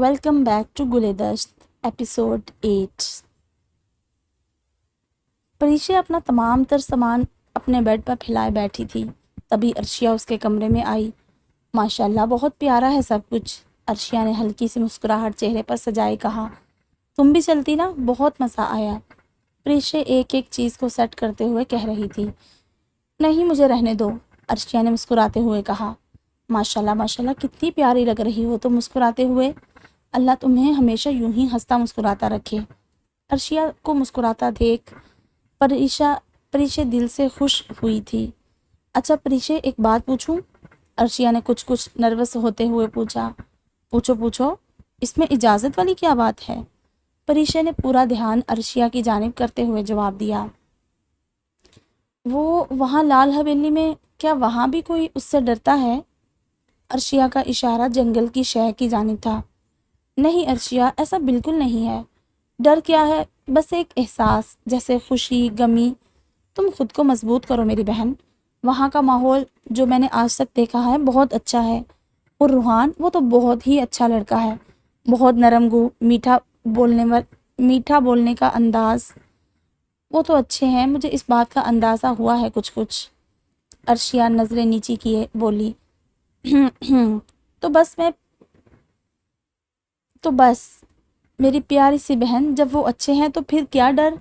Welcome back to Guldasht episode 8۔ Parisha اپنا تمام تر سامان اپنے بیڈ پر پھیلائے بیٹھی تھی، تبھی ارشیا اس کے کمرے میں آئی۔ ماشاءاللہ بہت پیارا ہے سب کچھ، ارشیا نے ہلکی سی مسکراہٹ چہرے پر سجائے کہا۔ تم بھی چلتی نا، بہت مزہ آیا، پریشا ایک ایک چیز کو سیٹ کرتے ہوئے کہہ رہی تھی۔ نہیں مجھے رہنے دو، ارشیا نے مسکراتے ہوئے کہا۔ ماشاءاللہ ماشاءاللہ کتنی پیاری لگ رہی ہو تم مسکراتے ہوئے، اللہ تمہیں ہمیشہ یوں ہی ہنستا مسکراتا رکھے۔ ارشیا کو مسکراتا دیکھ پریشا دل سے خوش ہوئی تھی۔ اچھا پریشا ایک بات پوچھوں، ارشیا نے کچھ نروس ہوتے ہوئے پوچھا۔ پوچھو، اس میں اجازت والی کیا بات ہے؟ پریشا نے پورا دھیان ارشیا کی جانب کرتے ہوئے جواب دیا۔ وہ وہاں لال حویلی میں، کیا وہاں بھی کوئی اس سے ڈرتا ہے؟ ارشیا کا اشارہ جنگل کی شہ کی جانب تھا۔ نہیں ارشیا، ایسا بالکل نہیں ہے۔ ڈر کیا ہے، بس ایک احساس جیسے خوشی غمی۔ تم خود کو مضبوط کرو میری بہن، وہاں کا ماحول جو میں نے آج تک دیکھا ہے بہت اچھا ہے۔ اور روحان وہ تو بہت ہی اچھا لڑکا ہے، بہت نرم گو، میٹھا بولنے کا انداز، وہ تو اچھے ہیں، مجھے اس بات کا اندازہ ہوا ہے کچھ۔ ارشیا نظریں نیچی کیے بولی۔ تو بس میری پیاری سی بہن، جب وہ اچھے ہیں تو پھر کیا ڈر؟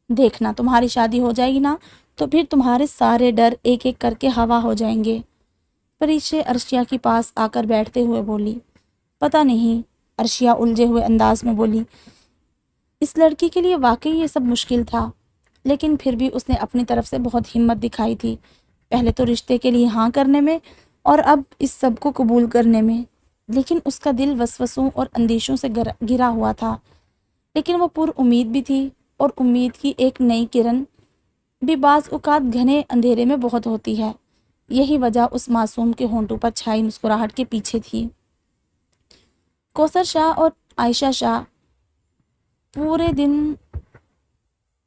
دیکھنا تمہاری شادی ہو جائے گی نا تو پھر تمہارے سارے ڈر ایک ایک کر کے ہوا ہو جائیں گے۔ پریشا ارشیا کے پاس آ کر بیٹھتے ہوئے بولی۔ پتہ نہیں، ارشیا الجھے ہوئے انداز میں بولی۔ اس لڑکی کے لیے واقعی یہ سب مشکل تھا، لیکن پھر بھی اس نے اپنی طرف سے بہت ہمت دکھائی تھی، پہلے تو رشتے کے لیے ہاں کرنے میں اور اب اس سب کو قبول کرنے میں۔ لیکن اس کا دل وسوسوں اور اندیشوں سے گھرا ہوا تھا، لیکن وہ پر امید بھی تھی، اور امید کی ایک نئی کرن بھی بعض اوقات گھنے اندھیرے میں بہت ہوتی ہے۔ یہی وجہ اس معصوم کے ہونٹوں پر چھائی مسکراہٹ کے پیچھے تھی۔ کوثر شاہ اور عائشہ شاہ پورے دن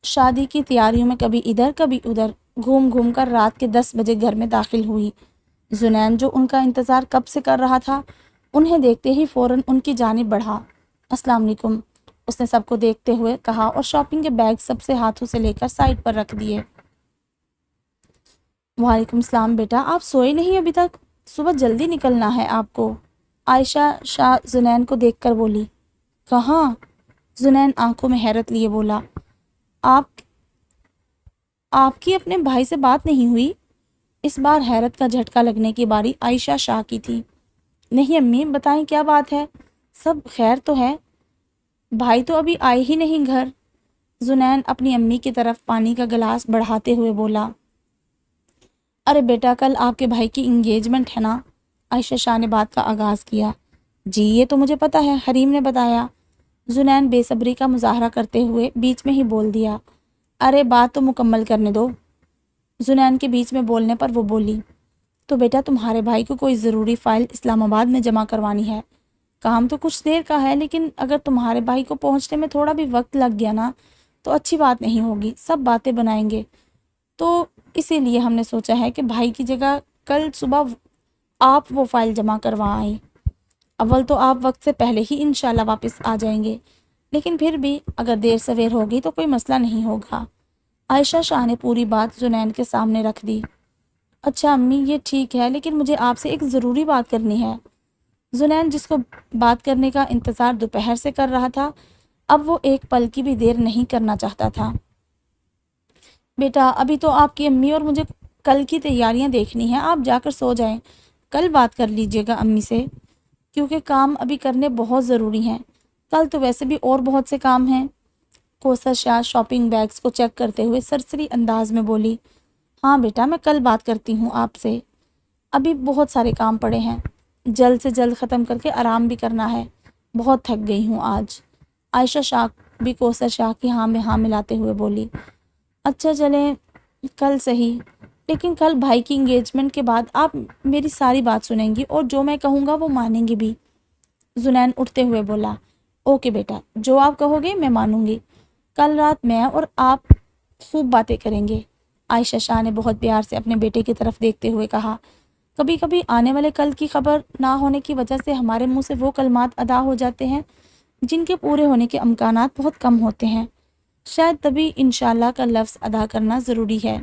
شادی کی تیاریوں میں کبھی ادھر کبھی ادھر گھوم کر رات کے 10 بجے گھر میں داخل ہوئی۔ زنین جو ان کا انتظار کب سے کر رہا تھا، انہیں دیکھتے ہی فوراً ان کی جانب بڑھا۔ السلام علیکم، اس نے سب کو دیکھتے ہوئے کہا اور شاپنگ کے بیگ سب سے ہاتھوں سے لے کر سائڈ پر رکھ دیے۔ وعلیکم السلام بیٹا، آپ سوئے نہیں ابھی تک؟ صبح جلدی نکلنا ہے آپ کو، عائشہ شاہ زنین کو دیکھ کر بولی۔ کہاں؟ زنین آنکھوں میں حیرت لیے بولا۔ آپ کی اپنے بھائی سے بات نہیں ہوئی؟ اس بار حیرت کا جھٹکا لگنے کی باری عائشہ شاہ کی تھی۔ نہیں امی، بتائیں کیا بات ہے، سب خیر تو ہے؟ بھائی تو ابھی آئے ہی نہیں گھر، زنین اپنی امی کی طرف پانی کا گلاس بڑھاتے ہوئے بولا۔ ارے بیٹا، کل آپ کے بھائی کی انگیجمنٹ ہے نا، عائشہ شاہ نے بات کا آغاز کیا۔ جی یہ تو مجھے پتا ہے، حریم نے بتایا، زنین بے صبری کا مظاہرہ کرتے ہوئے بیچ میں ہی بول دیا۔ ارے بات تو مکمل کرنے دو، زنین کے بیچ میں بولنے پر وہ بولی۔ تو بیٹا تمہارے بھائی کو کوئی ضروری فائل اسلام آباد میں جمع کروانی ہے، کام تو کچھ دیر کا ہے، لیکن اگر تمہارے بھائی کو پہنچنے میں تھوڑا بھی وقت لگ گیا نا تو اچھی بات نہیں ہوگی، سب باتیں بنائیں گے۔ تو اسی لیے ہم نے سوچا ہے کہ بھائی کی جگہ کل صبح آپ وہ فائل جمع کروا آئیں۔ اول تو آپ وقت سے پہلے ہی انشاءاللہ واپس آ جائیں گے، لیکن پھر بھی اگر دیر سویر ہوگی تو کوئی مسئلہ نہیں ہوگا۔ عائشہ شاہ نے پوری بات زنین کے سامنے رکھ دی۔ اچھا امی یہ ٹھیک ہے، لیکن مجھے آپ سے ایک ضروری بات کرنی ہے۔ زنین جس کو بات کرنے کا انتظار دوپہر سے کر رہا تھا، اب وہ ایک پل کی بھی دیر نہیں کرنا چاہتا تھا۔ بیٹا ابھی تو آپ کی امی اور مجھے کل کی تیاریاں دیکھنی ہیں، آپ جا کر سو جائیں، کل بات کر لیجئے گا امی سے، کیونکہ کام ابھی کرنے بہت ضروری ہیں، کل تو ویسے بھی اور بہت سے کام ہیں۔ کوثر شاہ شاپنگ بیگز کو چیک کرتے ہوئے سرسری انداز میں بولی۔ ہاں بیٹا میں کل بات کرتی ہوں آپ سے، ابھی بہت سارے کام پڑے ہیں، جلد سے جلد ختم کر کے آرام بھی کرنا ہے، بہت تھک گئی ہوں آج۔ عائشہ شاہ بھی کوثر شاہ کی ہاں میں ہاں ملاتے ہوئے بولی۔ اچھا چلیں کل صحیح، لیکن کل بھائی کی انگیجمنٹ کے بعد آپ میری ساری بات سنیں گی اور جو میں کہوں گا وہ مانیں گی بھی، زنین اٹھتے ہوئے بولا۔ اوکے بیٹا، جو آپ کہو گے میں مانوں گی، کل رات میں اور آپ خوب باتیں کریں گے، عائشہ شاہ نے بہت پیار سے اپنے بیٹے کی طرف دیکھتے ہوئے کہا۔ کبھی کبھی آنے والے کل کی خبر نہ ہونے کی وجہ سے ہمارے منہ سے وہ کلمات ادا ہو جاتے ہیں جن کے پورے ہونے کے امکانات بہت کم ہوتے ہیں۔ شاید تبھی انشاءاللہ کا لفظ ادا کرنا ضروری ہے،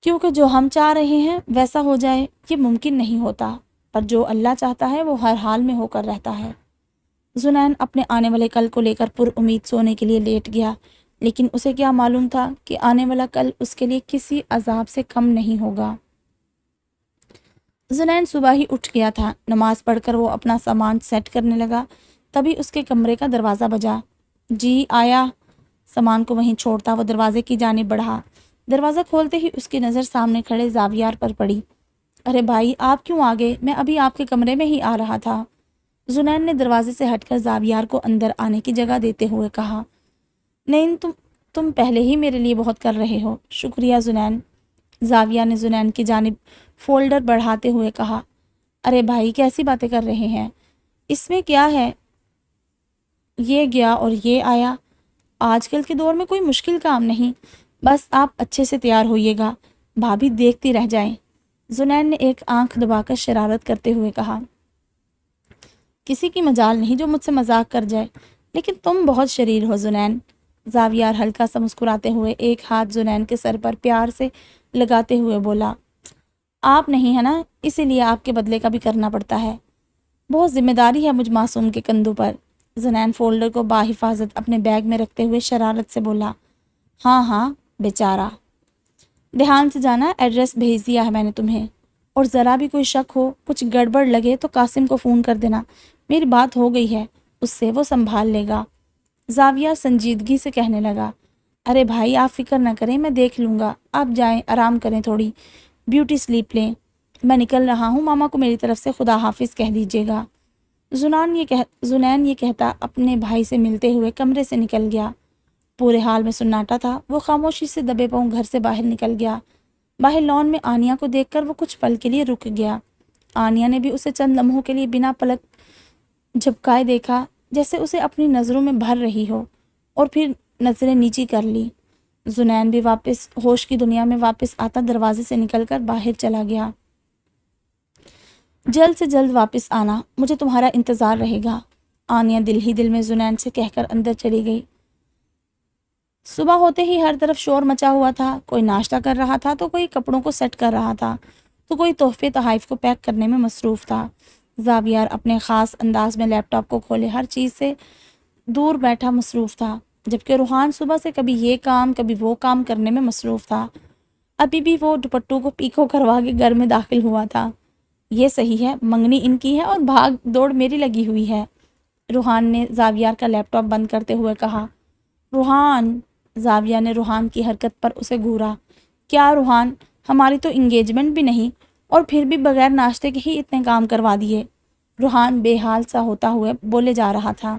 کیونکہ جو ہم چاہ رہے ہیں ویسا ہو جائے یہ ممکن نہیں ہوتا، پر جو اللہ چاہتا ہے وہ ہر حال میں ہو کر رہتا ہے۔ زنین اپنے آنے والے کل کو لے کر پر امید سونے کے لیے لیٹ گیا، لیکن اسے کیا معلوم تھا کہ آنے والا کل اس کے لیے کسی عذاب سے کم نہیں ہوگا۔ زنین صبح ہی اٹھ گیا تھا۔ نماز پڑھ کر وہ اپنا سامان سیٹ کرنے لگا، تبھی اس کے کمرے کا دروازہ بجا۔ جی آیا۔ سامان کو وہیں چھوڑتا وہ دروازے کی جانب بڑھا۔ دروازہ کھولتے ہی اس کی نظر سامنے کھڑے زاویار پر پڑی۔ ارے بھائی آپ کیوں آ گئے؟ میں ابھی آپ کے کمرے میں ہی آ رہا تھا۔ زنین نے دروازے سے ہٹ کر زاویار کو اندر آنے کی جگہ دیتے ہوئے کہا۔ نہیں تم پہلے ہی میرے لیے بہت کر رہے ہو۔ شکریہ زنین۔ زاویہ نے زنین کی جانب فولڈر بڑھاتے ہوئے کہا۔ ارے بھائی کیسی باتیں کر رہے ہیں؟ اس میں کیا ہے؟ یہ گیا اور یہ آیا۔ آج کل کے دور میں کوئی مشکل کام نہیں، بس آپ اچھے سے تیار ہوئیے گا، بھابھی دیکھتی رہ جائیں۔ زنین نے ایک آنکھ دبا کر شرارت کرتے ہوئے کہا۔ کسی کی مجال نہیں جو مجھ سے مذاق کر جائے، لیکن تم بہت شریر ہو زنین۔ زاویار ہلکا سا مسکراتے ہوئے ایک ہاتھ زنین کے سر پر پیار سے لگاتے ہوئے بولا۔ آپ نہیں ہے نا، اسی لیے آپ کے بدلے کا بھی کرنا پڑتا ہے۔ بہت ذمہ داری ہے مجھ معصوم کے کندھوں پر۔ زنین فولڈر کو باحفاظت اپنے بیگ میں رکھتے ہوئے شرارت سے بولا۔ ہاں ہاں بیچارہ، دھیان سے جانا، ایڈریس بھیج دیا ہے میں نے تمہیں، اور ذرا بھی کوئی شک ہو، کچھ گڑبڑ لگے تو قاسم کو فون کر دینا، میری بات ہو گئی ہے اس سے، وہ سنبھال لے گا۔ زاویہ سنجیدگی سے کہنے لگا۔ ارے بھائی آپ فکر نہ کریں، میں دیکھ لوں گا، آپ جائیں آرام کریں، تھوڑی بیوٹی سلیپ لیں، میں نکل رہا ہوں، ماما کو میری طرف سے خدا حافظ کہہ دیجیے گا۔ زنین یہ کہتا اپنے بھائی سے ملتے ہوئے کمرے سے نکل گیا۔ پورے حال میں سناٹا تھا۔ وہ خاموشی سے دبے پاؤں گھر سے باہر نکل گیا۔ باہر لان میں آنیہ کو دیکھ کر وہ کچھ پل کے لیے رک گیا۔ آنیہ نے بھی اسے چند لمحوں کے لیے بنا پلک جھپکائے دیکھا، جیسے اسے اپنی نظروں میں بھر رہی ہو، اور پھر نظریں نیچی کر لی۔ زنین بھی واپس ہوش کی دنیا میں واپس آتا دروازے سے نکل کر باہر چلا گیا۔ جلد سے جلد واپس آنا، مجھے تمہارا انتظار رہے گا، آنیہ دل ہی دل میں زنین سے کہہ کر اندر چلی گئی۔ صبح ہوتے ہی ہر طرف شور مچا ہوا تھا، کوئی ناشتہ کر رہا تھا تو کوئی کپڑوں کو سیٹ کر رہا تھا تو کوئی تحفے تحائف کو پیک کرنے میں مصروف تھا۔ زاویار اپنے خاص انداز میں لیپ ٹاپ کو کھولے ہر چیز سے دور بیٹھا مصروف تھا، جبکہ روحان صبح سے کبھی یہ کام کبھی وہ کام کرنے میں مصروف تھا۔ ابھی بھی وہ دوپٹوں کو پیکو کروا کے گھر میں داخل ہوا تھا۔ یہ صحیح ہے، منگنی ان کی ہے اور بھاگ دوڑ میری لگی ہوئی ہے، روحان نے زاویار کا لیپ ٹاپ بند کرتے ہوئے کہا۔ روحان، زاویہ نے روحان کی حرکت پر اسے گھورا۔ کیا روحان، ہماری تو انگیجمنٹ بھی نہیں اور پھر بھی بغیر ناشتے کے ہی اتنے کام کروا دیے۔ روحان بے حال سا ہوتا ہوئے بولے جا رہا تھا۔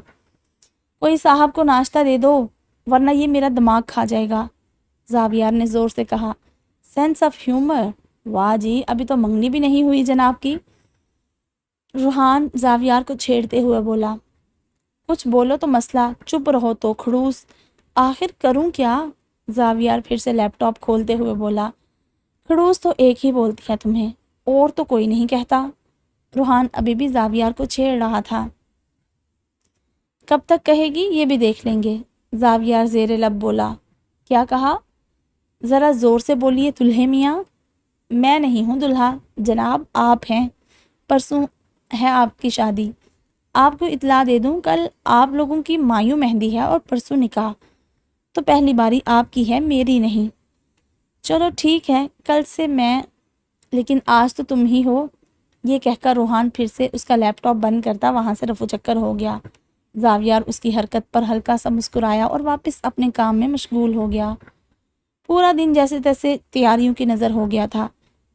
کوئی صاحب کو ناشتہ دے دو ورنہ یہ میرا دماغ کھا جائے گا، زاویار نے زور سے کہا۔ سینس آف ہیومر، واہ جی، ابھی تو منگنی بھی نہیں ہوئی جناب کی، روحان زاویار کو چھیڑتے ہوئے بولا۔ کچھ بولو تو مسئلہ، چپ رہو تو کھڑوس، آخر کروں کیا؟ زاویار پھر سے لیپ ٹاپ کھولتے ہوئے بولا۔ کھڑوس تو ایک ہی بولتی ہے تمہیں، اور تو کوئی نہیں کہتا۔ روحان ابھی بھی زاویار کو چھیڑ رہا تھا۔ کب تک کہے گی یہ بھی دیکھ لیں گے، زاویار زیر لب بولا۔ کیا کہا؟ ذرا زور سے بولیے دلہے میاں۔ میں نہیں ہوں دلہا جناب، آپ ہیں، پرسوں ہے آپ کی شادی۔ آپ کو اطلاع دے دوں، کل آپ لوگوں کی مایوں مہندی ہے اور پرسوں نکاح، تو پہلی باری آپ کی ہے، میری نہیں۔ چلو ٹھیک ہے، کل سے میں، لیکن آج تو تم ہی ہو۔ یہ کہہ کر روحان پھر سے اس کا لیپ ٹاپ بند کرتا وہاں سے رفو چکر ہو گیا۔ زاویار اس کی حرکت پر ہلکا سا مسکرایا اور واپس اپنے کام میں مشغول ہو گیا۔ پورا دن جیسے تیسے تیاریوں کی نظر ہو گیا تھا۔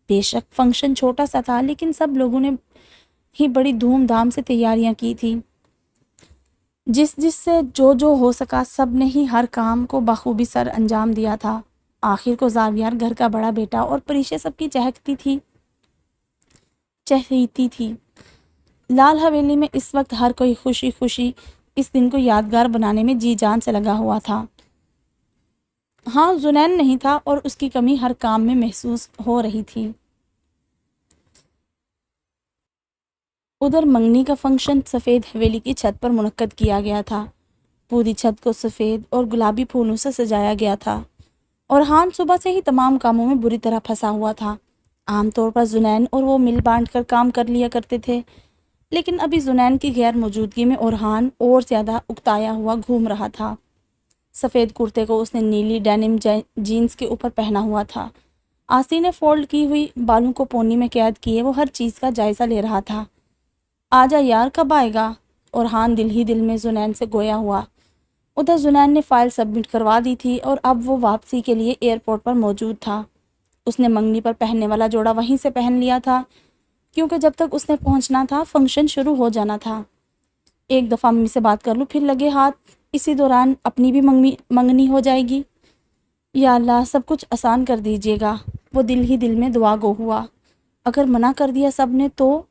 بے شک فنکشن چھوٹا سا تھا، لیکن سب لوگوں نے ہی بڑی دھوم دھام سے تیاریاں کی تھی۔ جس سے جو ہو سکا سب نے ہی ہر کام کو بخوبی سر انجام دیا تھا۔ آخر کو زاویار گھر کا بڑا بیٹا اور پریشے سب کی چہیتی تھی۔ لال حویلی میں اس وقت ہر کوئی خوشی خوشی اس دن کو یادگار بنانے میں جی جان سے لگا ہوا تھا۔ ہاں زنین نہیں تھا اور اس کی کمی ہر کام میں محسوس ہو رہی تھی۔ ادھر منگنی کا فنکشن سفید حویلی کی چھت پر منعقد کیا گیا تھا۔ پوری چھت کو سفید اور گلابی پھولوں سے سجایا گیا تھا، اور ہان صبح سے ہی تمام کاموں میں بری طرح پھنسا ہوا تھا۔ عام طور پر زنین اور وہ مل بانٹ کر کام کر لیا کرتے تھے، لیکن ابھی زنین کی غیر موجودگی میں اورحان اور زیادہ اکتایا ہوا گھوم رہا تھا۔ سفید کرتے کو اس نے نیلی ڈینم جینز کے اوپر پہنا ہوا تھا۔ آسی نے فولڈ کی ہوئی بالوں کو پونی میں قید کیے وہ ہر چیز کا جائزہ لے رہا تھا۔ آجا یار، کب آئے گا؟ اورحان دل ہی دل میں زنین سے گویا ہوا۔ ادھر زنین نے فائل سبمٹ کروا دی تھی اور اب وہ واپسی کے لیے ایئرپورٹ پر موجود تھا۔ اس نے منگنی پر پہننے والا جوڑا وہیں سے پہن لیا تھا، کیونکہ جب تک اس نے پہنچنا تھا فنکشن شروع ہو جانا تھا۔ ایک دفعہ امی سے بات کر لوں، پھر لگے ہاتھ اسی دوران اپنی بھی منگنی ہو جائے گی۔ یا اللہ، سب کچھ آسان کر دیجیے گا، وہ دل ہی دل میں دعا گو ہوا۔ اگر منع کر دیا سب نے تو؟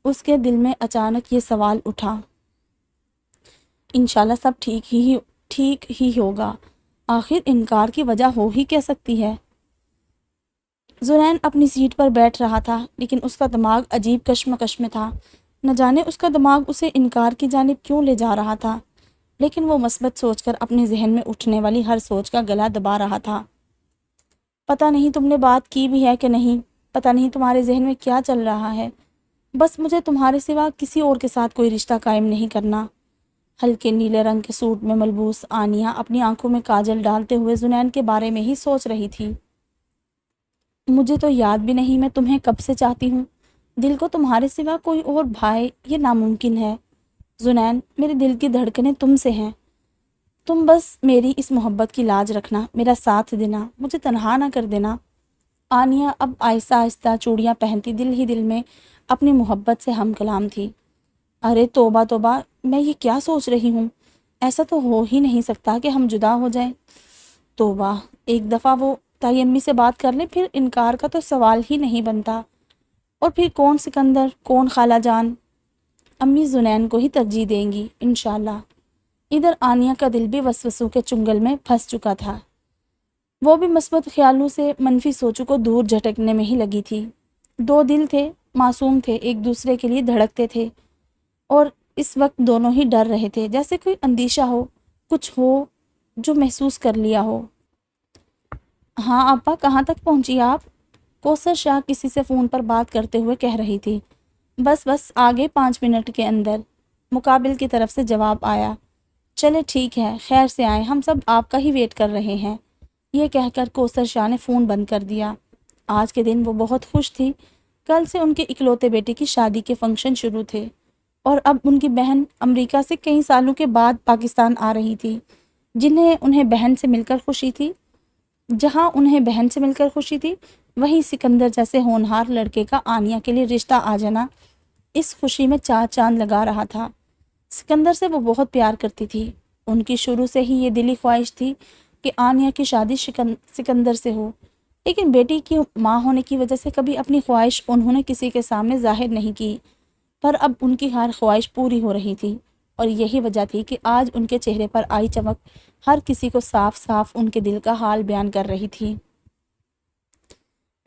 اس کے دل میں اچانک یہ سوال اٹھا۔ انشاءاللہ سب ٹھیک ہی ہوگا، آخر انکار کی وجہ ہو ہی کیا سکتی ہے؟ زنین اپنی سیٹ پر بیٹھ رہا تھا، لیکن اس کا دماغ عجیب کشمکش میں تھا۔ نہ جانے اس کا دماغ اسے انکار کی جانب کیوں لے جا رہا تھا، لیکن وہ مثبت سوچ کر اپنے ذہن میں اٹھنے والی ہر سوچ کا گلا دبا رہا تھا۔ پتہ نہیں تم نے بات کی بھی ہے کہ نہیں، پتہ نہیں تمہارے ذہن میں کیا چل رہا ہے، بس مجھے تمہارے سوا کسی اور کے ساتھ کوئی رشتہ قائم نہیں کرنا۔ ہلکے نیلے رنگ کے سوٹ میں ملبوس آنیہ اپنی آنکھوں میں کاجل ڈالتے ہوئے زنین کے بارے میں ہی سوچ رہی تھی۔ مجھے تو یاد بھی نہیں میں تمہیں کب سے چاہتی ہوں، دل کو تمہارے سوا کوئی اور بھائے یہ ناممکن ہے۔ زنین، میرے دل کی دھڑکنیں تم سے ہیں، تم بس میری اس محبت کی لاج رکھنا، میرا ساتھ دینا، مجھے تنہا نہ کر دینا۔ آنیہ اب آہستہ آہستہ چوڑیاں پہنتی دل ہی دل میں اپنی محبت سے ہم کلام تھی۔ ارے توبہ توبہ، میں یہ کیا سوچ رہی ہوں، ایسا تو ہو ہی نہیں سکتا کہ ہم جدا ہو جائیں۔ توبہ، ایک دفعہ وہ تائی امی سے بات کر لیں، پھر انکار کا تو سوال ہی نہیں بنتا۔ اور پھر کون سکندر، کون خالہ جان؟ امی زنین کو ہی ترجیح دیں گی انشاءاللہ۔ ادھر آنیہ کا دل بھی وسوسوں کے چنگل میں پھنس چکا تھا، وہ بھی مثبت خیالوں سے منفی سوچوں کو دور جھٹکنے میں ہی لگی تھی۔ دو دل تھے، معصوم تھے، ایک دوسرے کے لیے دھڑکتے تھے، اور اس وقت دونوں ہی ڈر رہے تھے، جیسے کوئی اندیشہ ہو، کچھ ہو جو محسوس کر لیا ہو۔ ہاں ابا، کہاں تک پہنچی آپ؟ کوثر شاہ کسی سے فون پر بات کرتے ہوئے کہہ رہی تھی۔ بس آگے 5 منٹ کے اندر، مقابل کی طرف سے جواب آیا۔ چلے ٹھیک ہے، خیر سے آئیں، ہم سب آپ کا ہی ویٹ کر رہے ہیں۔ یہ کہہ کر کوثر شاہ نے فون بند کر دیا۔ آج کے دن وہ بہت خوش تھی، کل سے ان کے اکلوتے بیٹے کی شادی کے فنکشن شروع تھے، اور اب ان کی بہن امریکہ سے کئی سالوں کے بعد پاکستان آ رہی تھی، انہیں بہن سے مل کر خوشی تھی۔ جہاں انہیں بہن سے مل کر خوشی تھی، وہیں سکندر جیسے ہونہار لڑکے کا آنیہ کے لیے رشتہ آ جانا اس خوشی میں چار چاند لگا رہا تھا۔ سکندر سے وہ بہت پیار کرتی تھی، ان کی شروع سے ہی یہ دلی خواہش تھی کہ آنیہ کی شادی سکندر سے ہو، لیکن بیٹی کی ماں ہونے کی وجہ سے کبھی اپنی خواہش انہوں نے کسی کے سامنے ظاہر نہیں کی، پر اب ان کی ہر خواہش پوری ہو رہی تھی، اور یہی وجہ تھی کہ آج ان کے چہرے پر آئی چمک ہر کسی کو صاف صاف ان کے دل کا حال بیان کر رہی تھی۔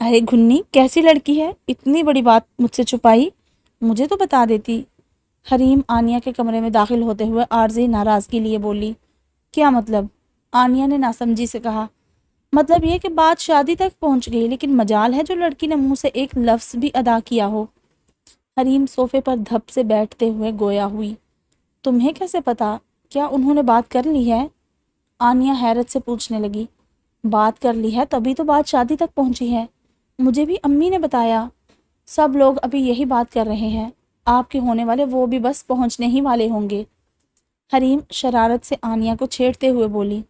ارے گھنی، کیسی لڑکی ہے، اتنی بڑی بات مجھ سے چھپائی، مجھے تو بتا دیتی۔ حریم آنیہ کے کمرے میں داخل ہوتے ہوئے عارضی ناراضگی لیے بولی۔ کیا مطلب؟ آنیہ نے ناسمجھی سے کہا۔ مطلب یہ کہ بات شادی تک پہنچ گئی، لیکن مجال ہے جو لڑکی نے منہ سے ایک لفظ بھی ادا کیا ہو۔ حریم صوفے پر دھپ سے بیٹھتے ہوئے گویا ہوئی۔ تمہیں کیسے پتا؟ کیا انہوں نے بات کر لی ہے؟ آنیہ حیرت سے پوچھنے لگی۔ بات کر لی ہے تبھی تو بات شادی تک پہنچی ہے، مجھے بھی امی نے بتایا۔ سب لوگ ابھی یہی بات کر رہے ہیں، آپ کے ہونے والے وہ بھی بس پہنچنے ہی والے ہوں گے۔ حریم شرارت سے آنیہ کو چھیڑتے ہوئے بولی۔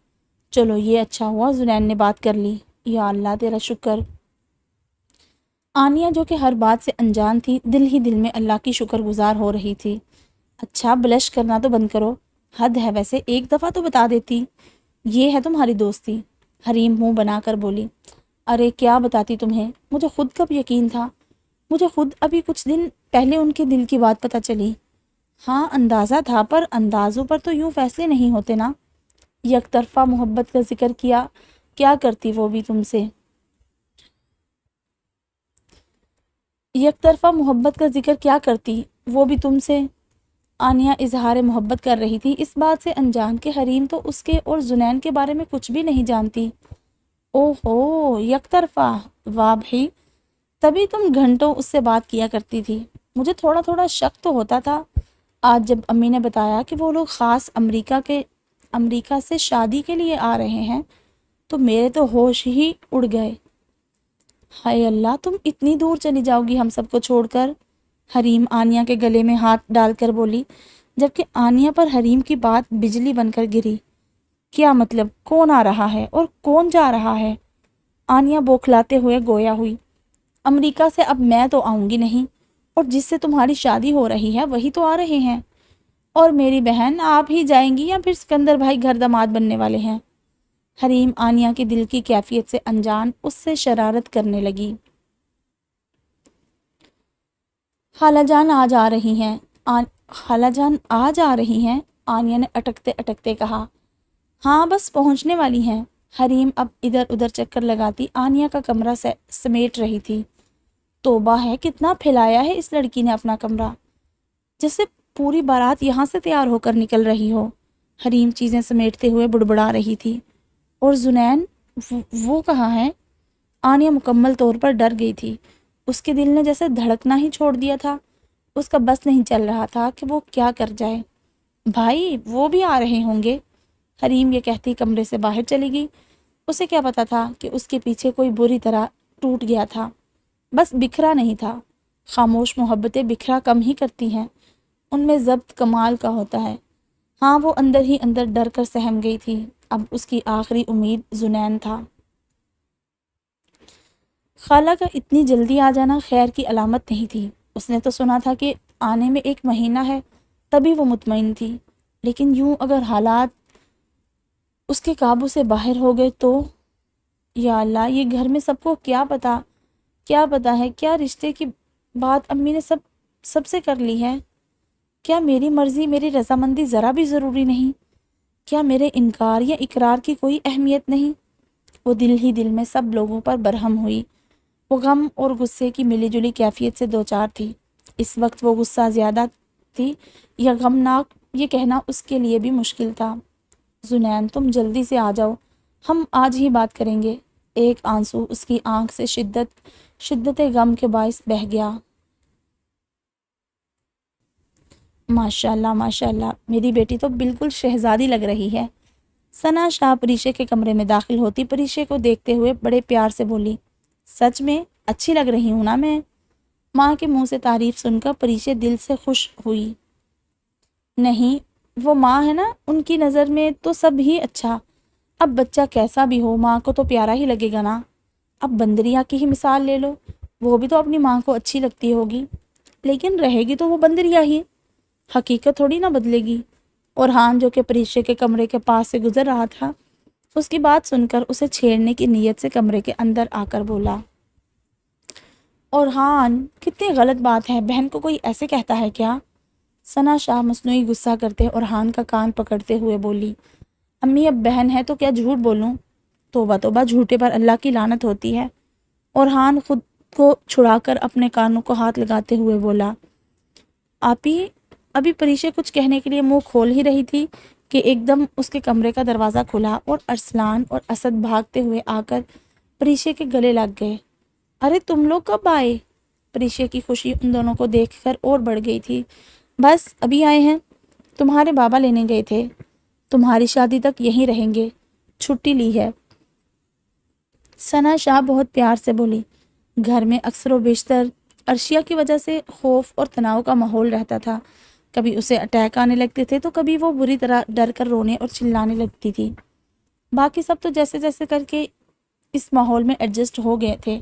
چلو یہ اچھا ہوا زنین نے بات کر لی، یا اللہ تیرا شکر۔ آنیہ جو کہ ہر بات سے انجان تھی، دل ہی دل میں اللہ کی شکر گزار ہو رہی تھی۔ اچھا بلش کرنا تو بند کرو، حد ہے ویسے، ایک دفعہ تو بتا دیتی۔ یہ ہے تمہاری دوستی؟ حریم منہ بنا کر بولی۔ ارے کیا بتاتی تمہیں، مجھے خود کب یقین تھا، مجھے خود ابھی کچھ دن پہلے ان کے دل کی بات پتہ چلی۔ ہاں اندازہ تھا، پر اندازوں پر تو یوں فیصلے نہیں ہوتے نا۔ یک طرفہ محبت کا ذکر کیا کرتی وہ بھی تم سے؟ یک طرفہ محبت کا ذکر کیا کرتی، وہ بھی تم سے؟ آنیہ اظہار محبت کر رہی تھی، اس بات سے انجان کہ حریم تو اس کے اور زنین کے بارے میں کچھ بھی نہیں جانتی۔ او ہو، یک طرفہ! واہ بھائی، تبھی تم گھنٹوں اس سے بات کیا کرتی تھی۔ مجھے تھوڑا تھوڑا شک تو ہوتا تھا، آج جب امی نے بتایا کہ وہ لوگ خاص امریکہ سے شادی کے لیے آ رہے ہیں تو میرے تو ہوش ہی اڑ گئے۔ ہائے اللہ، تم اتنی دور چلی جاؤ گی ہم سب کو چھوڑ کر؟ حریم آنیہ کے گلے میں ہاتھ ڈال کر بولی، جبکہ آنیہ پر حریم کی بات بجلی بن کر گری۔ کیا مطلب؟ کون آ رہا ہے اور کون جا رہا ہے؟ آنیہ بوکھلاتے ہوئے گویا ہوئی۔ امریکہ سے اب میں تو آؤں گی نہیں، اور جس سے تمہاری شادی ہو رہی ہے وہی تو آ رہے ہیں۔ اور میری بہن، آپ ہی جائیں گی یا پھر سکندر بھائی گھر داماد بننے والے ہیں؟ حریم آنیہ کے دل کی کیفیت سے انجان اس سے شرارت کرنے لگی۔ خالہ جان آج آ رہی ہیں۔ خالہ جان آج آ رہی ہیں، آنیہ نے اٹکتے اٹکتے کہا۔ ہاں، بس پہنچنے والی ہیں۔ حریم اب ادھر ادھر چکر لگاتی آنیہ کا کمرہ سمیٹ رہی تھی۔ توبہ ہے، کتنا پھیلایا ہے اس لڑکی نے اپنا کمرہ، جیسے پوری بارات یہاں سے تیار ہو کر نکل رہی ہو۔ حریم چیزیں سمیٹتے ہوئے بڑبڑا رہی تھی۔ اور زنین، وہ کہاں ہے؟ آنیہ مکمل طور پر ڈر گئی تھی۔ اس کے دل نے جیسے دھڑکنا ہی چھوڑ دیا تھا۔ اس کا بس نہیں چل رہا تھا کہ وہ کیا کر جائے۔ بھائی، وہ بھی آ رہے ہوں گے، حریم یہ کہتی کمرے سے باہر چلی گئی۔ اسے کیا پتا تھا کہ اس کے پیچھے کوئی بری طرح ٹوٹ گیا تھا، بس بکھرا نہیں تھا۔ خاموش محبتیں بکھرا کم ہی کرتی ہیں، ان میں ضبط کمال کا ہوتا ہے۔ ہاں، وہ اندر ہی اندر ڈر کر سہم گئی تھی۔ اب اس کی آخری امید زنین تھا۔ خالہ کا اتنی جلدی آ جانا خیر کی علامت نہیں تھی۔ اس نے تو سنا تھا کہ آنے میں 1 مہینہ ہے، تبھی وہ مطمئن تھی۔ لیکن یوں اگر حالات اس کے قابو سے باہر ہو گئے تو؟ یا اللہ، یہ گھر میں سب کو کیا پتا ہے، کیا رشتے کی بات امی نے سب سے کر لی ہے؟ کیا میری مرضی، میری رضامندی ذرا بھی ضروری نہیں؟ کیا میرے انکار یا اقرار کی کوئی اہمیت نہیں؟ وہ دل ہی دل میں سب لوگوں پر برہم ہوئی۔ وہ غم اور غصے کی ملی جلی کیفیت سے دوچار تھی۔ اس وقت وہ غصہ زیادہ تھی یا غمناک، یہ کہنا اس کے لیے بھی مشکل تھا۔ زنین، تم جلدی سے آ جاؤ، ہم آج ہی بات کریں گے۔ ایک آنسو اس کی آنکھ سے شدت غم کے باعث بہہ گیا۔ ماشاءاللہ ماشاءاللہ، میری بیٹی تو بالکل شہزادی لگ رہی ہے۔ ثنا شاہ پریشے کے کمرے میں داخل ہوتی پریشے کو دیکھتے ہوئے بڑے پیار سے بولی، سچ میں اچھی لگ رہی ہوں نا میں؟ ماں کے منہ سے تعریف سن کر پریشے دل سے خوش ہوئی۔ نہیں، وہ ماں ہے نا، ان کی نظر میں تو سب ہی اچھا۔ اب بچہ کیسا بھی ہو، ماں کو تو پیارا ہی لگے گا نا۔ اب بندریا کی ہی مثال لے لو، وہ بھی تو اپنی ماں کو اچھی لگتی ہوگی، لیکن رہے گی تو وہ بندریا ہی، حقیقت تھوڑی نہ بدلے گی۔ اور ہان، جو کہ پریشے کے کمرے کے پاس سے گزر رہا تھا، اس کی بات سن کر اسے چھیڑنے کی نیت سے کمرے کے اندر آ کر بولا، اور ہان، کتنی غلط بات ہے، بہن کو کوئی ایسے کہتا ہے کیا؟ ثنا شاہ مصنوعی غصہ کرتے اور ہان کا کان پکڑتے ہوئے بولی، امی اب بہن ہے تو کیا جھوٹ بولوں؟ توبہ توبہ، جھوٹے پر اللہ کی لعنت ہوتی ہے۔ اور ہان خود کو چھڑا کر اپنے کانوں کو ہاتھ لگاتے ہوئے بولا، آپی، ابھی پریشے کچھ کہنے کے لیے منہ کھول ہی رہی تھی کہ ایک دم اس کے کمرے کا دروازہ کھلا اور ارسلان اور اسد بھاگتے ہوئے آ کر پریشے کے گلے لگ گئے۔ ارے تم لوگ کب آئے؟ پریشے کی خوشی ان دونوں کو دیکھ کر اور بڑھ گئی تھی۔ بس ابھی آئے ہیں، تمہارے بابا لینے گئے تھے، تمہاری شادی تک یہیں رہیں گے، چھٹی لی ہے۔ ثنا شاہ بہت پیار سے بولی۔ گھر میں اکثر و بیشتر عرشیہ کی وجہ سے خوف اور تناؤ کا ماحول رہتا تھا۔ کبھی اسے اٹیک آنے لگتے تھے تو کبھی وہ بری طرح ڈر کر رونے اور چلانے لگتی تھی۔ باقی سب تو جیسے جیسے کر کے اس ماحول میں ایڈجسٹ ہو گئے تھے،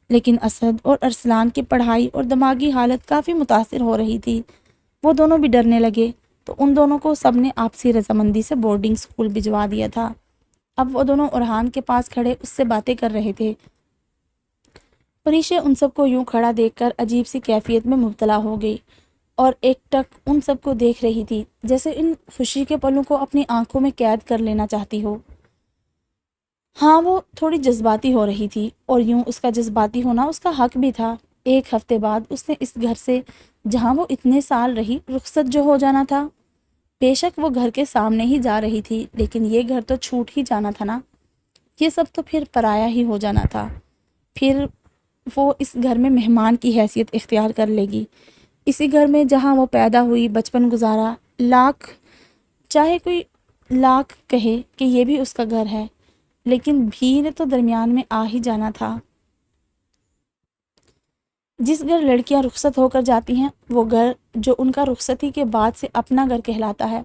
لیکن اسد اور ارسلان کی پڑھائی اور دماغی حالت کافی متاثر ہو رہی تھی۔ وہ دونوں بھی ڈرنے لگے تو ان دونوں کو سب نے آپسی رضامندی سے بورڈنگ اسکول بھجوا دیا تھا۔ اب وہ دونوں ارحان کے پاس کھڑے اس سے باتیں کر رہے تھے۔ پریشے ان سب کو یوں کھڑا دیکھ کر عجیب سی کیفیت میں مبتلا ہو گئی اور ایک ٹک ان سب کو دیکھ رہی تھی، جیسے ان خوشی کے پلوں کو اپنی آنکھوں میں قید کر لینا چاہتی ہو۔ ہاں، وہ تھوڑی جذباتی ہو رہی تھی، اور یوں اس کا جذباتی ہونا اس کا حق بھی تھا۔ 1 ہفتے بعد اس نے اس گھر سے جہاں وہ اتنے سال رہی، رخصت جو ہو جانا تھا۔ بے شک وہ گھر کے سامنے ہی جا رہی تھی، لیکن یہ گھر تو چھوٹ ہی جانا تھا نا۔ یہ سب تو پھر پرایا ہی ہو جانا تھا۔ پھر وہ اس گھر میں مہمان کی حیثیت اختیار کر لے گی، اسی گھر میں جہاں وہ پیدا ہوئی، بچپن گزارا۔ چاہے کوئی لاکھ کہے کہ یہ بھی اس کا گھر ہے، لیکن بھی نے تو درمیان میں آ ہی جانا تھا۔ جس گھر لڑکیاں رخصت ہو کر جاتی ہیں، وہ گھر جو ان کا رخصتی کے بعد سے اپنا گھر کہلاتا ہے،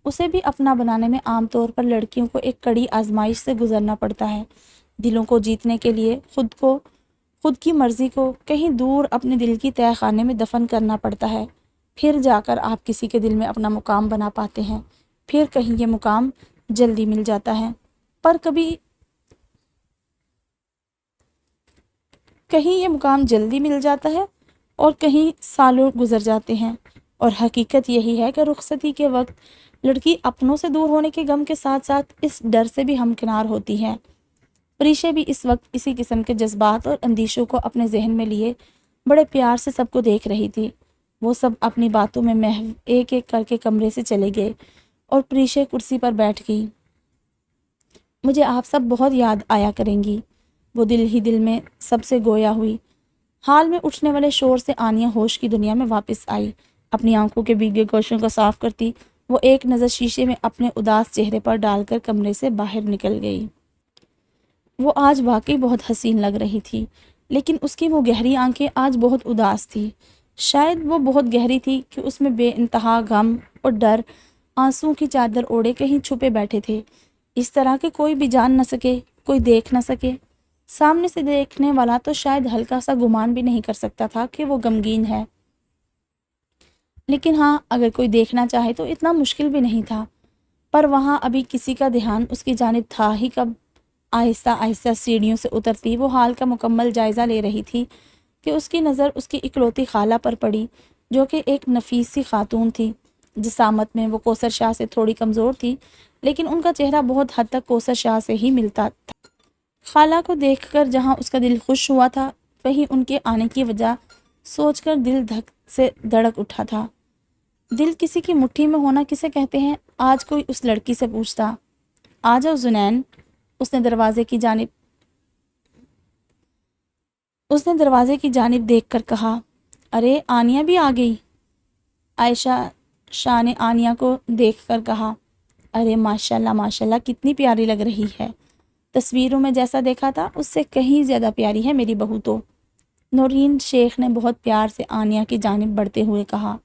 اسے بھی اپنا بنانے میں عام طور پر لڑکیوں کو ایک کڑی آزمائش سے گزرنا پڑتا ہے۔ دلوں کو جیتنے کے لیے خود کی مرضی کو کہیں دور اپنے دل کی تہہ خانے میں دفن کرنا پڑتا ہے، پھر جا کر آپ کسی کے دل میں اپنا مقام بنا پاتے ہیں۔ پھر کہیں یہ مقام جلدی مل جاتا ہے، پر کہیں یہ مقام جلدی مل جاتا ہے اور کہیں سالوں گزر جاتے ہیں۔ اور حقیقت یہی ہے کہ رخصتی کے وقت لڑکی اپنوں سے دور ہونے کے غم کے ساتھ ساتھ اس ڈر سے بھی ہمکنار ہوتی ہے۔ پریشے بھی اس وقت اسی قسم کے جذبات اور اندیشوں کو اپنے ذہن میں لیے بڑے پیار سے سب کو دیکھ رہی تھی۔ وہ سب اپنی باتوں میں محو ایک ایک کر کے کمرے سے چلے گئے اور پریشے کرسی پر بیٹھ گئی۔ مجھے آپ سب بہت یاد آیا کریں گی، وہ دل ہی دل میں سب سے گویا ہوئی۔ حال میں اٹھنے والے شور سے آنیا ہوش کی دنیا میں واپس آئی۔ اپنی آنکھوں کے بھیگے گوشوں کو صاف کرتی وہ ایک نظر شیشے میں اپنے اداس چہرے پر ڈال کر کمرے سے باہر نکل گئی۔ وہ آج واقعی بہت حسین لگ رہی تھی، لیکن اس کی وہ گہری آنکھیں آج بہت اداس تھی۔ شاید وہ بہت گہری تھی کہ اس میں بے انتہا غم اور ڈر آنسوں کی چادر اوڑے کہیں چھپے بیٹھے تھے، اس طرح کہ کوئی بھی جان نہ سکے، کوئی دیکھ نہ سکے۔ سامنے سے دیکھنے والا تو شاید ہلکا سا گمان بھی نہیں کر سکتا تھا کہ وہ غمگین ہے، لیکن ہاں، اگر کوئی دیکھنا چاہے تو اتنا مشکل بھی نہیں تھا۔ پر وہاں ابھی کسی کا دھیان اس کی جانب تھا ہی کب؟ آہستہ آہستہ سیڑھیوں سے اترتی وہ حال کا مکمل جائزہ لے رہی تھی کہ اس کی نظر اس کی اکلوتی خالہ پر پڑی، جو کہ ایک نفیس سی خاتون تھی۔ جسامت میں وہ کوثر شاہ سے تھوڑی کمزور تھی، لیکن ان کا چہرہ بہت حد تک کوثر شاہ سے ہی ملتا تھا۔ خالہ کو دیکھ کر جہاں اس کا دل خوش ہوا تھا، وہیں ان کے آنے کی وجہ سوچ کر دل دھک سے دھڑک اٹھا تھا۔ دل کسی کی مٹھی میں ہونا کسے کہتے ہیں؟ آج کوئی اس لڑکی سے پوچھتا۔ آ جاؤ زنین، اس نے دروازے کی جانب دیکھ کر کہا۔ ارے آنیا بھی آ گئی؟ عائشہ شاہ نے آنیا کو دیکھ کر کہا۔ ارے ماشاءاللہ ماشاءاللہ، کتنی پیاری لگ رہی ہے، تصویروں میں جیسا دیکھا تھا اس سے کہیں زیادہ پیاری ہے میری بہو تو، نورین شیخ نے بہت پیار سے آنیا کی جانب بڑھتے ہوئے کہا۔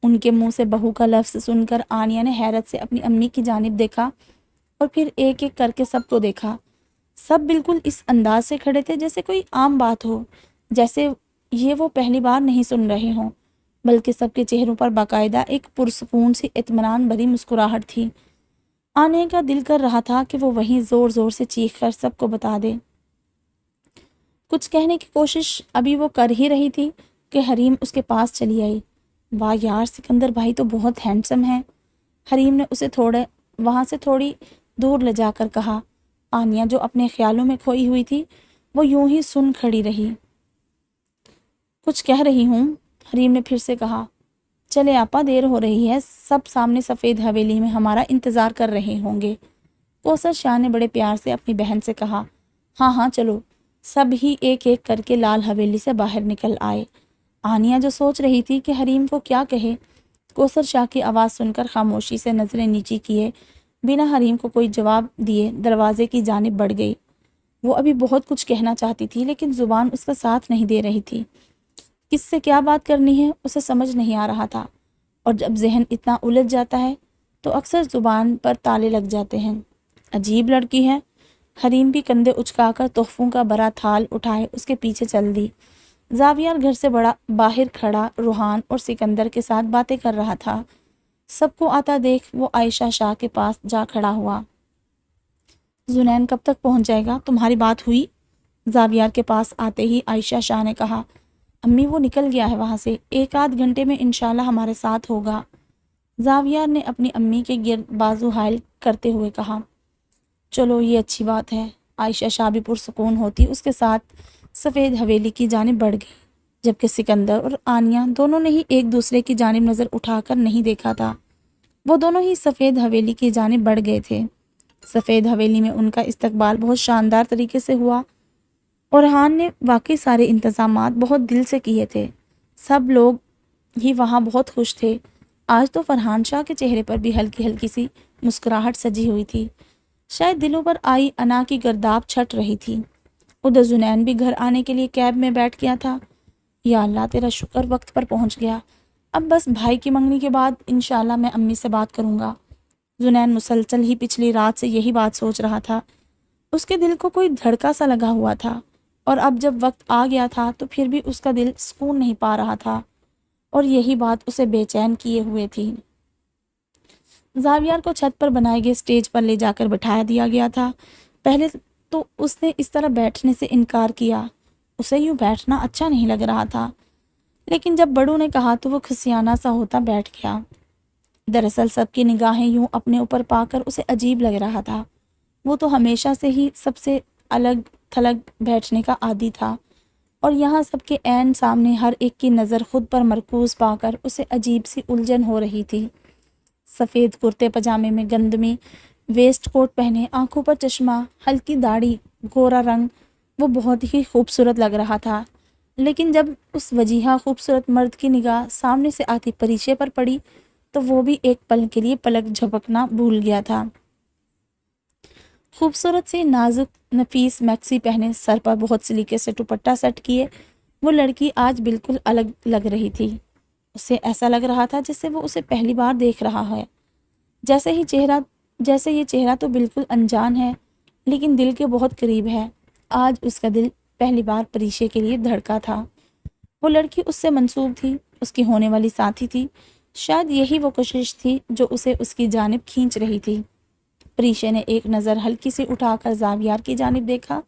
ان کے منہ سے بہو کا لفظ سن کر آنیا نے حیرت سے اپنی امی کی جانب دیکھا اور پھر ایک ایک کر کے سب کو دیکھا۔ سب بالکل اس انداز سے کھڑے تھے جیسے کوئی عام بات ہو، جیسے یہ وہ پہلی بار نہیں سن رہے ہوں، بلکہ سب کے چہروں پر باقاعدہ ایک پرسکون سی اطمینان بھری مسکراہٹ تھی۔ آنے کا دل کر رہا تھا کہ وہ وہیں زور زور سے چیخ کر سب کو بتا دے۔ کچھ کہنے کی کوشش ابھی وہ کر ہی رہی تھی کہ حریم اس کے پاس چلی آئی۔ واہ یار، سکندر بھائی تو بہت ہینڈسم ہے، حریم نے اسے وہاں سے تھوڑی دور لے جا کر کہا۔ آنیا جو اپنے خیالوں میں کھوئی ہوئی تھی، وہ یوں ہی سن کھڑی رہی۔ کچھ کہہ رہی ہوں، حریم نے پھر سے کہا۔ چلے آپا، دیر ہو رہی ہے، سب سامنے سفید حویلی میں ہمارا انتظار کر رہے ہوں گے۔ کوثر شاہ نے بڑے پیار سے اپنی بہن سے کہا۔ ہاں ہاں چلو۔ سب ہی ایک ایک کر کے لال حویلی سے باہر نکل آئے۔ آنیا جو سوچ رہی تھی کہ حریم کو کیا کہے، کوثر شاہ کی آواز سن کر خاموشی سے نظریں نیچی کیے بنا حریم کو کوئی جواب دیے دروازے کی جانب بڑھ گئی۔ وہ ابھی بہت کچھ کہنا چاہتی تھی، لیکن زبان اس کا ساتھ نہیں دے رہی تھی۔ کس سے کیا بات کرنی ہے اسے سمجھ نہیں آ رہا تھا، اور جب ذہن اتنا الجھ جاتا ہے تو اکثر زبان پر تالے لگ جاتے ہیں۔ عجیب لڑکی ہے۔ حریم بھی کندھے اچکا کر تحفوں کا بڑا تھال اٹھائے اس کے پیچھے چل دی۔ زاویار گھر سے باہر کھڑا روحان اور سکندر کے ساتھ باتیں کر رہا تھا۔ سب کو آتا دیکھ وہ عائشہ شاہ کے پاس جا کھڑا ہوا۔ زنین کب تک پہنچ جائے گا؟ تمہاری بات ہوئی؟ زاویار کے پاس آتے ہی عائشہ شاہ نے کہا۔ امی وہ نکل گیا ہے وہاں سے، 1 آدھ گھنٹے میں انشاءاللہ ہمارے ساتھ ہوگا، زاویار نے اپنی امی کے گرد بازو حائل کرتے ہوئے کہا۔ چلو یہ اچھی بات ہے۔ عائشہ شاہ بھی پرسکون ہوتی اس کے ساتھ سفید حویلی کی جانب بڑھ گئی، جبکہ سکندر اور آنیہ دونوں نے ہی ایک دوسرے کی جانب نظر اٹھا کر نہیں دیکھا تھا۔ وہ دونوں ہی سفید حویلی کی جانب بڑھ گئے تھے۔ سفید حویلی میں ان کا استقبال بہت شاندار طریقے سے ہوا اور رحان نے واقعی سارے انتظامات بہت دل سے کیے تھے۔ سب لوگ ہی وہاں بہت خوش تھے۔ آج تو فرحان شاہ کے چہرے پر بھی ہلکی ہلکی سی مسکراہٹ سجی ہوئی تھی۔ شاید دلوں پر آئی انا کی گرداب چھٹ رہی تھی۔ ادھر زنین بھی گھر آنے کے لیے کیب میں بیٹھ گیا تھا۔ یا اللہ تیرا شکر، وقت پر پہنچ گیا۔ اب بس بھائی کی منگنی کے بعد انشاءاللہ میں امی سے بات کروں گا۔ زنین مسلسل ہی پچھلی رات سے یہی بات سوچ رہا تھا۔ اس کے دل کو کوئی دھڑکا سا لگا ہوا تھا، اور اب جب وقت آ گیا تھا تو پھر بھی اس کا دل سکون نہیں پا رہا تھا، اور یہی بات اسے بے چین کیے ہوئے تھی۔ زاویار کو چھت پر بنائے گئے سٹیج پر لے جا کر بٹھایا دیا گیا تھا۔ پہلے تو اس نے اس طرح بیٹھنے سے انکار کیا، اسے یوں بیٹھنا اچھا نہیں لگ رہا تھا، لیکن جب بڑوں نے کہا تو وہ کھسیانہ سا ہوتا بیٹھ گیا۔ دراصل سب کی نگاہیں یوں اپنے اوپر پا کر اسے عجیب لگ رہا تھا۔ وہ تو ہمیشہ سے ہی سب سے الگ تھلگ بیٹھنے کا عادی تھا، اور یہاں سب کے عین سامنے ہر ایک کی نظر خود پر مرکوز پا کر اسے عجیب سی الجھن ہو رہی تھی۔ سفید کرتے پجامے میں گندمی ویسٹ کوٹ پہنے، آنکھوں پر چشمہ، ہلکی داڑھی، گورا رنگ، وہ بہت ہی خوبصورت لگ رہا تھا۔ لیکن جب اس وجیحہ خوبصورت مرد کی نگاہ سامنے سے آتی پریشے پر پڑی تو وہ بھی ایک پل کے لیے پلک جھپکنا بھول گیا تھا۔ خوبصورت سی نازک نفیس میکسی پہنے، سر پر بہت سلیقے سے دوپٹہ سیٹ کیے، وہ لڑکی آج بالکل الگ لگ رہی تھی۔ اسے ایسا لگ رہا تھا جیسے وہ اسے پہلی بار دیکھ رہا ہے، جیسے یہ چہرہ تو بالکل انجان ہے لیکن دل کے بہت قریب ہے۔ آج اس کا دل پہلی بار پریشے کے لیے دھڑکا تھا۔ وہ لڑکی اس سے منسوب تھی، اس کی ہونے والی ساتھی تھی۔ شاید یہی وہ کوشش تھی جو اسے اس کی جانب کھینچ رہی تھی۔ پریشے نے ایک نظر ہلکی سی اٹھا کر زاویار کی جانب دیکھا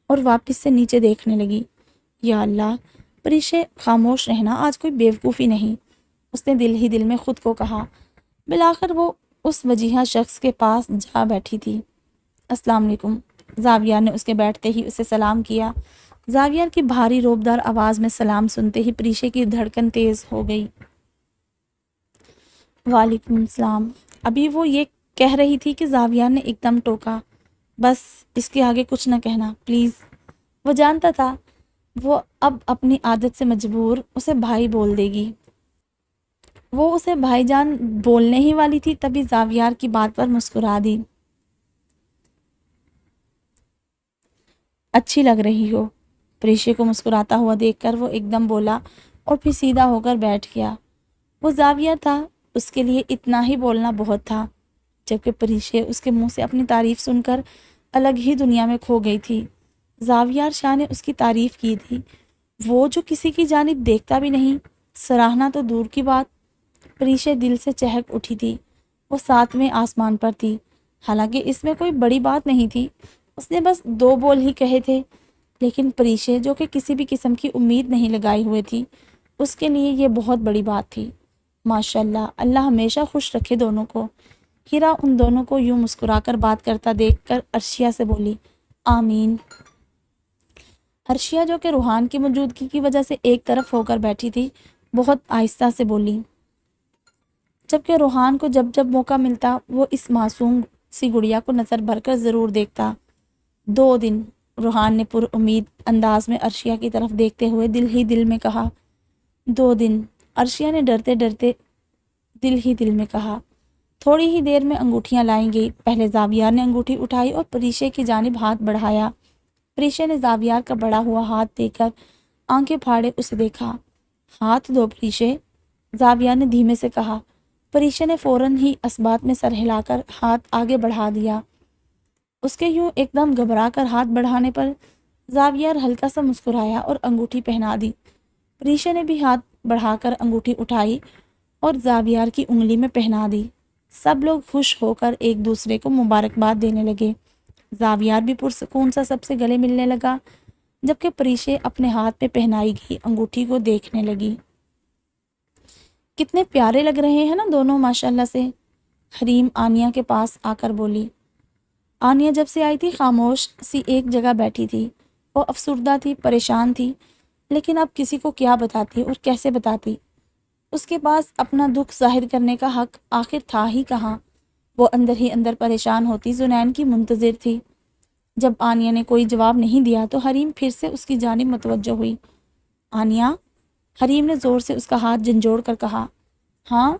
اور واپس سے نیچے دیکھنے لگی۔ یا اللہ، پریشے خاموش رہنا آج کوئی بیوقوفی نہیں، اس نے دل ہی دل میں خود کو کہا۔ بالآخر وہ اس وجیحہ شخص کے پاس جا بیٹھی تھی۔ السلام علیکم۔ زاویار نے اس کے بیٹھتے ہی اسے سلام کیا۔ زاویار کی بھاری روبدار آواز میں سلام سنتے ہی پریشے کی دھڑکن تیز ہو گئی۔ وعلیکم السلام۔ ابھی وہ یہ کہہ رہی تھی کہ زاویار نے ایک دم ٹوکا، بس اس کے آگے کچھ نہ کہنا پلیز۔ وہ جانتا تھا وہ اب اپنی عادت سے مجبور اسے بھائی بول دے گی۔ وہ اسے بھائی جان بولنے ہی والی تھی، تبھی زاویار کی بات پر مسکرا دی۔ اچھی لگ رہی ہو۔ پریشے کو مسکراتا ہوا دیکھ کر وہ ایک دم بولا اور پھر سیدھا ہو کر بیٹھ گیا۔ وہ زاویار تھا، اس کے لیے اتنا ہی بولنا بہت تھا، جبکہ پریشے اس کے منہ سے اپنی تعریف سن کر الگ ہی دنیا میں کھو گئی تھی۔ زاویار شاہ نے اس کی تعریف کی تھی، وہ جو کسی کی جانب دیکھتا بھی نہیں، سراہنا تو دور کی بات۔ پریشے دل سے چہک اٹھی تھی، وہ ساتویں آسمان پر تھی۔ حالانکہ اس میں کوئی بڑی بات نہیں تھی، اس نے بس 2 بول ہی کہے تھے، لیکن پریشے جو کہ کسی بھی قسم کی امید نہیں لگائی ہوئے تھی، اس کے لیے یہ بہت بڑی بات تھی۔ ماشاءاللہ، اللہ ہمیشہ خوش رکھے دونوں کو۔ ہیرا ان دونوں کو یوں مسکرا کر بات کرتا دیکھ کر عرشیہ سے بولی، آمین۔ عرشیہ جو کہ روحان کی موجودگی کی وجہ سے ایک طرف ہو کر بیٹھی تھی، بہت آہستہ سے بولی، جبکہ روحان کو جب جب موقع ملتا وہ اس معصوم سی گڑیا کو نظر بھر کر ضرور دیکھتا۔ 2 دن، روحان نے پر امید انداز میں عرشیہ کی طرف دیکھتے ہوئے دل ہی دل میں کہا۔ 2 دن، عرشیہ نے ڈرتے ڈرتے دل ہی دل میں کہا۔ تھوڑی ہی دیر میں انگوٹھیاں لائیں گئی۔ پہلے زاویار نے انگوٹھی اٹھائی اور پریشے کی جانب ہاتھ بڑھایا۔ پریشے نے زاویار کا بڑا ہوا ہاتھ دیکھ کر آنکھیں پھاڑے اسے دیکھا۔ ہاتھ دو پریشے، زاویار نے دھیمے سے کہا۔ پریشے نے فوراً ہی اسبات میں سر ہلا کر ہاتھ آگے بڑھا دیا۔ اس کے یوں ایک دم گھبرا کر ہاتھ بڑھانے پر زاویار ہلکا سا مسکرایا اور انگوٹھی پہنا دی۔ پریشے نے بھی ہاتھ بڑھا کر انگوٹھی اٹھائی اور زاویار کی انگلی میں پہنا دی۔ سب لوگ خوش ہو کر ایک دوسرے کو مبارکباد دینے لگے۔ زاویار بھی پرسکون سا سب سے گلے ملنے لگا، جبکہ پریشے اپنے ہاتھ میں پہنائی گئی انگوٹھی کو دیکھنے لگی۔ کتنے پیارے لگ رہے ہیں نا دونوں ماشاءاللہ سے، حریم آنیہ کے پاس آ کر بولی۔ آنیہ جب سے آئی تھی خاموش سی ایک جگہ بیٹھی تھی، وہ افسردہ تھی، پریشان تھی۔ لیکن اب کسی کو کیا بتاتی اور کیسے بتاتی؟ اس کے پاس اپنا دکھ ظاہر کرنے کا حق آخر تھا ہی کہاں؟ وہ اندر ہی اندر پریشان ہوتی زنین کی منتظر تھی۔ جب آنیہ نے کوئی جواب نہیں دیا تو حریم پھر سے اس کی جانب متوجہ ہوئی۔ آنیہ، حریم نے زور سے اس کا ہاتھ جھنجھوڑ کر کہا۔ ہاں،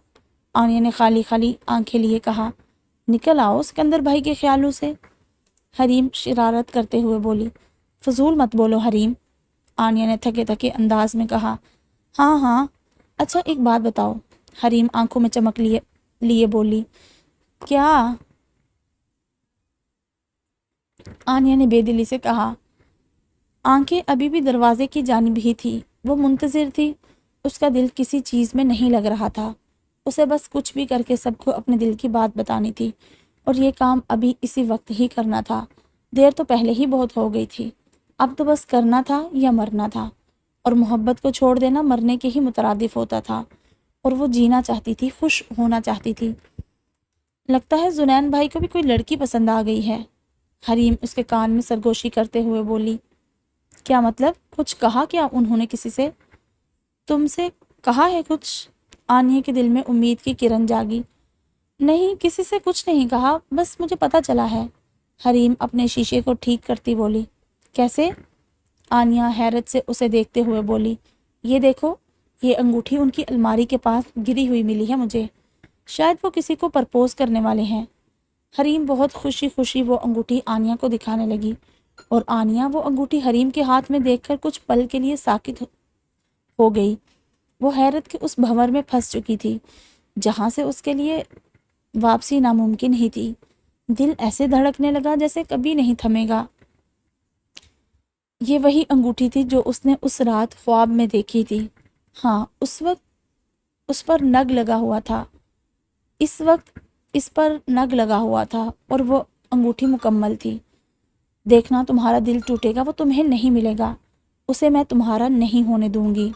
آنیہ نے خالی خالی آنکھیں لیے کہا۔ نکل آؤ سکندر بھائی کے خیالوں سے، حریم شرارت کرتے ہوئے بولی۔ فضول مت بولو حریم، آنیہ نے تھکے تھکے انداز میں کہا۔ ہاں ہاں، اچھا ایک بات بتاؤ، حریم آنکھوں میں چمک لیے بولی۔ کیا؟ آنیہ نے بے دلی سے کہا۔ آنکھیں ابھی بھی دروازے کی جانب ہی تھی۔ وہ منتظر تھی۔ اس کا دل کسی چیز میں نہیں لگ رہا تھا۔ اسے بس کچھ بھی کر کے سب کو اپنے دل کی بات بتانی تھی، اور یہ کام ابھی اسی وقت ہی کرنا تھا۔ دیر تو پہلے ہی بہت ہو گئی تھی، اب تو بس کرنا تھا یا مرنا تھا، اور محبت کو چھوڑ دینا مرنے کے ہی مترادف ہوتا تھا، اور وہ جینا چاہتی تھی، خوش ہونا چاہتی تھی۔ لگتا ہے زنین بھائی کو بھی کوئی لڑکی پسند آ گئی ہے، حریم اس کے کان میں سرگوشی کرتے ہوئے بولی۔ کیا مطلب؟ کچھ کہا کیا انہوں نے کسی سے؟ تم سے کہا ہے کچھ؟ آنیہ کے دل میں امید کی کرن جاگی۔ نہیں، کسی سے کچھ نہیں کہا، بس مجھے پتہ چلا ہے، حریم اپنے شیشے کو ٹھیک کرتی بولی۔ کیسے؟ آنیہ حیرت سے اسے دیکھتے ہوئے بولی۔ یہ دیکھو، یہ انگوٹھی ان کی الماری کے پاس گری ہوئی ملی ہے مجھے، شاید وہ کسی کو پرپوز کرنے والے ہیں۔ حریم بہت خوشی خوشی وہ انگوٹھی آنیہ کو دکھانے لگی، اور آنیہ وہ انگوٹھی حریم کے ہاتھ میں دیکھ کر کچھ پل کے لیے ساکت ہو گئی۔ وہ حیرت کے اس بھنور میں پھنس چکی تھی جہاں سے اس کے لیے واپسی ناممکن ہی تھی۔ دل ایسے دھڑکنے لگا جیسے کبھی نہیں تھمے گا۔ یہ وہی انگوٹھی تھی جو اس نے اس رات خواب میں دیکھی تھی۔ ہاں، اس وقت اس پر نگ لگا ہوا تھا، اس وقت اس پر نگ لگا ہوا تھا، اور وہ انگوٹھی مکمل تھی۔ دیکھنا، تمہارا دل ٹوٹے گا، وہ تمہیں نہیں ملے گا، اسے میں تمہارا نہیں ہونے دوں گی۔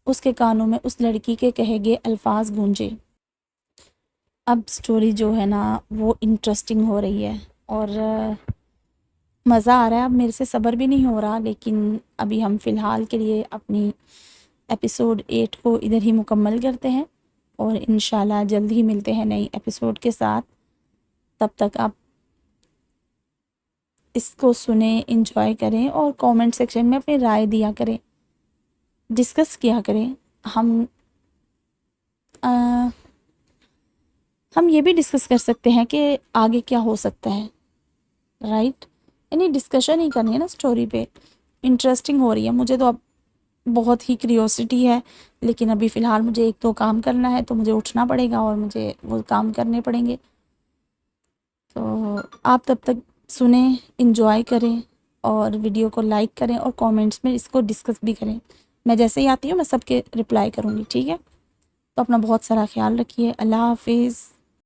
اس کے کانوں میں اس لڑکی کے کہے گئے الفاظ گونجے۔ اب سٹوری جو ہے نا وہ انٹرسٹنگ ہو رہی ہے، اور مزہ آ رہا ہے۔ اب میرے سے صبر بھی نہیں ہو رہا، لیکن ابھی ہم فی الحال کے لیے اپنی ایپیسوڈ 8 کو ادھر ہی مکمل کرتے ہیں، اور انشاءاللہ جلد ہی ملتے ہیں نئی ایپیسوڈ کے ساتھ۔ تب تک آپ اس کو سنیں، انجوائے کریں، اور کومنٹ سیکشن میں اپنی رائے دیا کریں، ڈسکس کیا کریں۔ ہم یہ بھی ڈسکس کر سکتے ہیں کہ آگے کیا ہو سکتا ہے، رائٹ؟ یعنی ڈسکشن ہی کرنی ہے نا سٹوری پہ۔ انٹرسٹنگ ہو رہی ہے مجھے تو، اب بہت ہی کریوسٹی ہے، لیکن ابھی فی الحال مجھے ایک دو کام کرنا ہے، تو مجھے اٹھنا پڑے گا اور مجھے وہ کام کرنے پڑیں گے۔ تو آپ تب تک سنیں، انجوائے کریں، اور ویڈیو کو لائک کریں، اور کومنٹس میں اس کو ڈسکس بھی کریں۔ میں جیسے ہی آتی ہوں میں سب کے رپلائی کروں گی، ٹھیک ہے؟ تو اپنا بہت سارا خیال رکھیے۔ اللہ حافظ۔